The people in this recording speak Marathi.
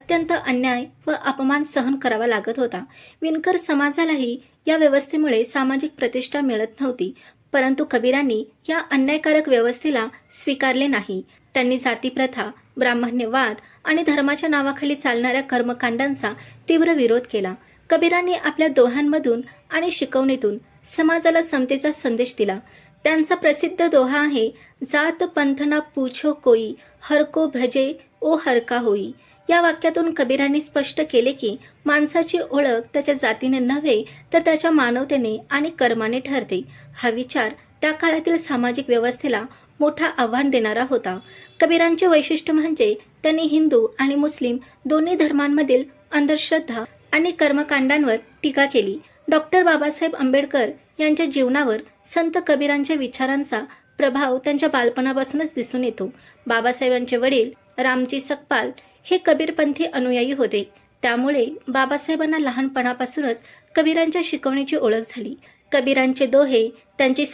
अत्यंत अन्याय व अपमान सहन करावा लागत होता। विणकर समाजालाही या व्यवस्थेमुळे सामाजिक प्रतिष्ठा मिळत नव्हती, परंतु कबीरांनी या अन्यायकारक व्यवस्थेला स्वीकारले नाही। त्यांनी जातीप्रथा, ब्राह्मण्यवाद आणि धर्माच्या नावाखाली चालणाऱ्या कर्मकांडांचा तीव्र विरोध केला। कबीरांनी आपल्या दोह्यांमधून आणि शिकवणीतून समाजाला समतेचा संदेश दिला। त्यांचा प्रसिद्ध दोहा आहे, जात पंथ ना पूछो कोई, हर को भजे ओ हर का होई। या वाक्यातून कबीरांनी स्पष्ट केले की माणसाची ओळख त्याच्या जातीने नव्हे तर त्याच्या मानवतेने आणि कर्माने ठरते। हा विचार त्या काळातील सामाजिक व्यवस्थेला मोठा आव्हान देणारा होता। कबीरांचे वैशिष्ट्य म्हणजे त्यांनी हिंदू आणि मुस्लिम दोन्ही धर्मांमधील अंधश्रद्धा आणि कर्मकांडांवर टीका केली। डॉक्टर बाबासाहेब आंबेडकर यांच्या जीवनावर संत कबीरांच्या विचारांचा प्रभाव त्यांच्या बालपणापासूनच दिसून येतो। बाबासाहेबांचे वडील रामजी सकपाल हे कबीरपंथी अनुयायी होते, त्यामुळे बाबासाहेबांना लहानपणापासूनच कबीरांच्या शिकवणीची ओळख झाली। कबीरांचे दोहे, त्यांची